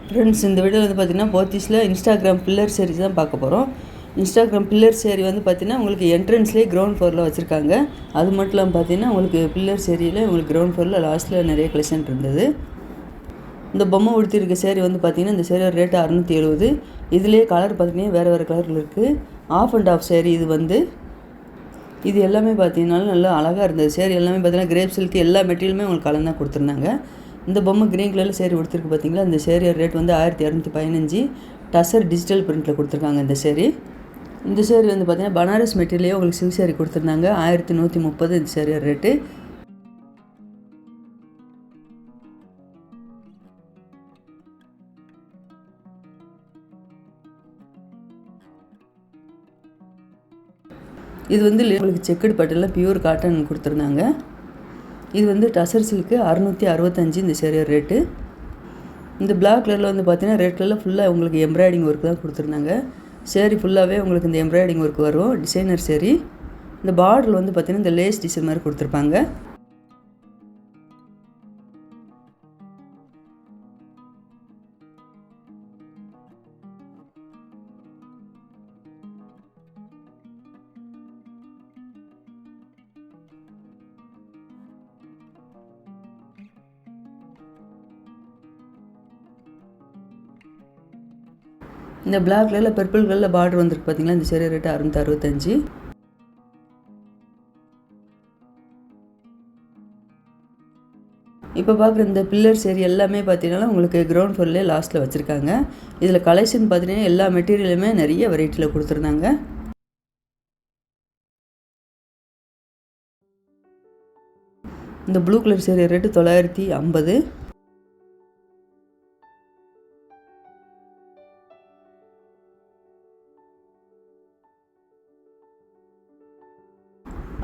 Friends, இந்த வீடியோவில் வந்து பார்த்திங்கன்னா போத்தீஸில் இன்ஸ்டாகிராம் பில்லர் சேரீ தான் பார்க்க போகிறோம். இன்ஸ்டாகிராம் பில்லர் சேரீ வந்து பார்த்திங்கன்னா உங்களுக்கு என்ட்ரன்ஸ்லேயே கிரவுண்ட் ஃப்ளோரில் வச்சுருக்காங்க. அது மட்டும் இல்லாமல் பார்த்திங்கன்னா உங்களுக்கு பில்லர் சேரீயில் உங்களுக்கு கிரவுண்ட் ஃப்ளோரில் லாஸ்ட்டில் நிறைய கலெக்ஷன் இருந்தது. இந்த பொம்மை உடுத்திருக்க சேரீ வந்து பார்த்திங்கன்னா இந்த சேரீயோட ரேட்டு 670. இதுலேயே கலர் பார்த்திங்கன்னா வேறு கலரில் இருக்குது. ஆஃப் அண்ட் ஆஃப் சேரீ இது எல்லாமே பார்த்திங்கன்னா நல்லா அழகாக இருந்தது. சேரீ எல்லாமே பார்த்திங்கன்னா கிரேப் சில்க் எல்லா மெட்டீரியலுமே உங்களுக்கு கலந்து தான் கொடுத்துருந்தாங்க. இந்த பொம்மை க்ரீன் கலரில் சேரீ கொடுத்துருக்கு பார்த்தீங்களா. இந்த சேரீயோட ரேட் வந்து 1215. டசர் டிஜிட்டல் பிரிண்ட்டில் கொடுத்துருக்காங்க இந்த சேரீ வந்து பார்த்திங்கன்னா பனாரஸ் மெட்டீரியலே உங்களுக்கு சில்க் சேரீ கொடுத்துருந்தாங்க. 1130 இந்த சேரீயோட ரேட்டு. இது வந்து உங்களுக்கு செக்குடு பட்டில் பியூர் காட்டன் கொடுத்துருந்தாங்க. இது வந்து டசர் சில்க்கு 665 இந்த சேரீயோட ரேட்டு. இந்த பிளாக் கலரில் வந்து பார்த்தீங்கன்னா ரெட் கலரில் ஃபுல்லாக உங்களுக்கு எம்ப்ராய்டிங் ஒர்க் தான் கொடுத்துருந்தாங்க. சேரீ ஃபுல்லாகவே உங்களுக்கு இந்த எம்ப்ராய்டிங் ஒர்க் வரும். டிசைனர் சேரீ. இந்த பார்டரில் வந்து பார்த்திங்கன்னா இந்த லேஸ் டிசைன் மாதிரி கொடுத்துருப்பாங்க. இந்த பிளாக் கலரில் பர்பிள் கலரில் பார்டர் வந்துருக்கு பார்த்தீங்களா. இந்த சேரீ ரேட்டு 665. இப்போ பார்க்குற இந்த பில்லர் சேரீ எல்லாமே பார்த்தீங்கன்னா உங்களுக்கு கிரவுண்ட் ஃப்ளோர்லேயே லாஸ்ட்டில் வச்சுருக்காங்க. இதில் கலெக்ஷன் பார்த்தீங்கன்னா எல்லா மெட்டீரியலுமே நிறைய வெரைட்டியில் கொடுத்துருந்தாங்க. இந்த ப்ளூ கலர் சேரீ ரேட்டு 950.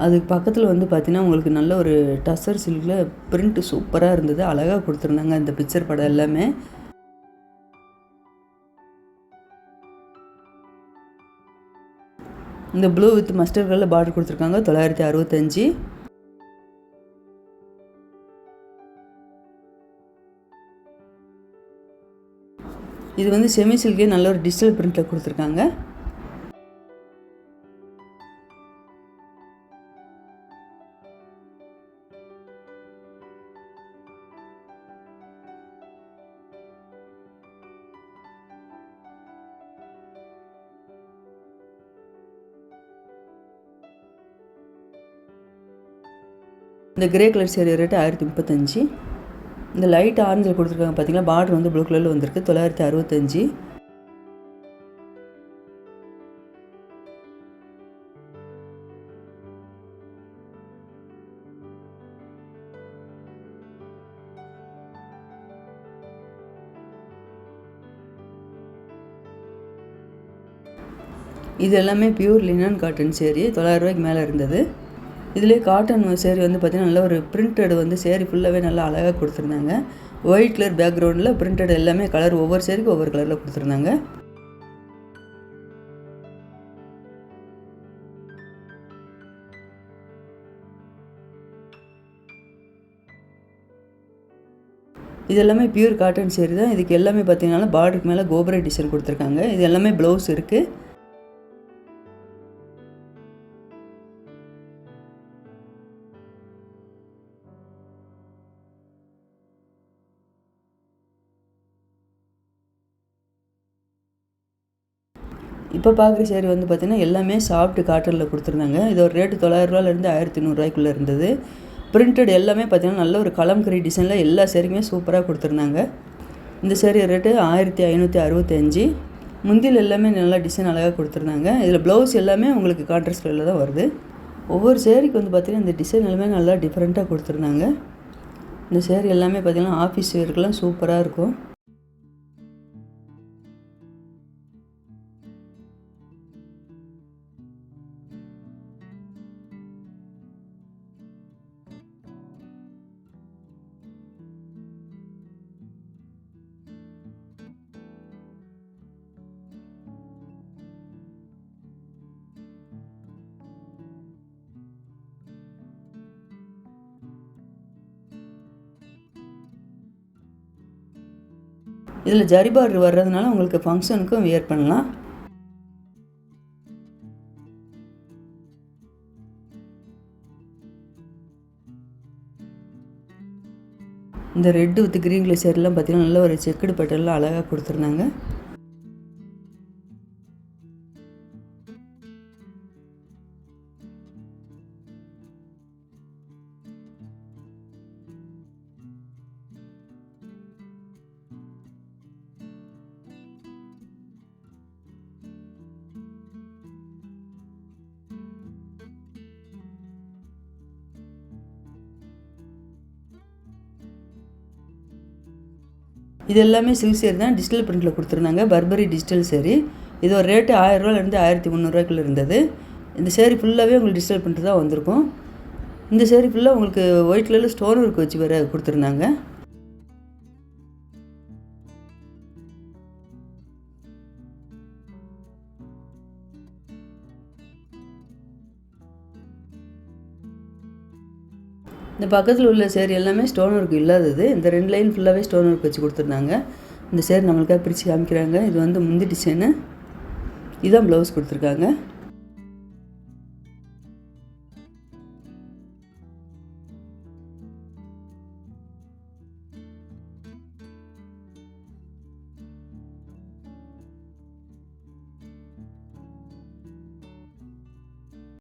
அதுக்கு பக்கத்தில் வந்து பார்த்திங்கன்னா உங்களுக்கு நல்ல ஒரு டசர் சில்கில் பிரிண்ட்டு சூப்பராக இருந்தது. அழகாக கொடுத்துருந்தாங்க இந்த பிக்சர் படம் எல்லாமே. இந்த ப்ளூ வித் மஸ்டர்ட் கலரில் பார்டர் கொடுத்துருக்காங்க. 965. இது வந்து செமி சில்கே நல்ல ஒரு டிஜிட்டல் பிரிண்ட்டில் கொடுத்துருக்காங்க. இந்த கிரே கலர் சேரீ ரேட்டு 1035. இந்த லைட் ஆரஞ்சில் கொடுத்துருக்காங்க பார்த்தீங்களா. பார்டர் வந்து ப்ளூ கலரில் வந்திருக்கு. 965. இது எல்லாமே பியூர் லினன் காட்டன் சேரீ. 900 ரூபாய்க்கு மேலே இருந்தது. இதிலே காட்டன் சேரீ வந்து பார்த்திங்கன்னா நல்ல ஒரு பிரிண்டட் வந்து சேரீ ஃபுல்லாகவே நல்லா அழகாக கொடுத்துருந்தாங்க. ஒயிட் கலர் பேக்ரவுண்டில் பிரிண்டட் எல்லாமே கலர் ஒவ்வொரு சேரீக்கு ஒவ்வொரு கலரில் கொடுத்துருந்தாங்க. இது எல்லாமே பியூர் காட்டன் சேரீ தான். இதுக்கு எல்லாமே பார்த்திங்கன்னா பார்டருக்கு மேலே கோபுர டிசைன் கொடுத்துருக்காங்க. இது எல்லாமே ப்ளவுஸ் இருக்குது. இப்போ பார்க்குற சேரீ வந்து பார்த்திங்கன்னா எல்லாமே சாஃப்ட் காட்டனில் கொடுத்துருந்தாங்க. இதோட ரேட்டு 900 ரூபாயிலேருந்து 1100 ரூபாய்க்குள்ளே இருந்தது. பிரிண்டட் எல்லாமே பார்த்திங்கன்னா நல்ல ஒரு கலம்கரி டிசைனில் எல்லா சேரீயுமே சூப்பராக கொடுத்துருந்தாங்க. இந்த சேரீ ரேட்டு 1565. முந்தியில் எல்லாமே நல்லா டிசைன் அழகாக கொடுத்துருந்தாங்க. இதில் ப்ளவுஸ் எல்லாமே உங்களுக்கு கான்ட்ராஸ்ட் கலரில் தான் வருது. ஒவ்வொரு சேரீக்கு வந்து பார்த்திங்கன்னா இந்த டிசைன் எல்லாமே நல்லா டிஃப்ரெண்ட்டாக கொடுத்துருந்தாங்க. இந்த சேரீ எல்லாமே பார்த்திங்கன்னா ஆஃபீஸ் வேர்க்கெல்லாம் சூப்பராக இருக்கும். இதில் ஜரி பார்டர் வர்றதுனால உங்களுக்கு ஃபங்க்ஷனுக்கும் வியர் பண்ணலாம். இந்த ரெட் வித் க்ரீன் கலர் சேரீலாம் பார்த்தீங்கன்னா நல்ல ஒரு செக்குடு பேட்டர்ன்லாம் அழகாக கொடுத்துருந்தாங்க. இது எல்லாமே சில்க் சேரீ தான், டிஜிட்டல் பிரிண்டில் கொடுத்துருந்தாங்க. Burberry digital sari. இது ஒரு ரேட்டு 1000 ரூபாயிலேருந்து 1300 இருந்தது. இந்த சேரீ ஃபுல்லாகவே உங்களுக்கு டிஜிட்டல் பிரிண்ட் தான் வந்திருக்கும். இந்த சேரீ ஃபுல்லாக உங்களுக்கு ஒயிட் கலரில் ஸ்டோன் ஒர்க் வச்சு வேறு கொடுத்துருந்தாங்க. இந்த பக்கத்தில் உள்ள சேரீ எல்லாமே ஸ்டோன் ஒர்க் இல்லாதது. இந்த 2 லைன் ஃபுல்லாகவே ஸ்டோன் ஒர்க் வச்சு கொடுத்துருந்தாங்க. இந்த சேரீ நம்மளுக்காக பிரித்து காமிக்கிறாங்க. இது வந்து முந்தி டிசைனு, இதுதான் ப்ளவுஸ் கொடுத்துருக்காங்க.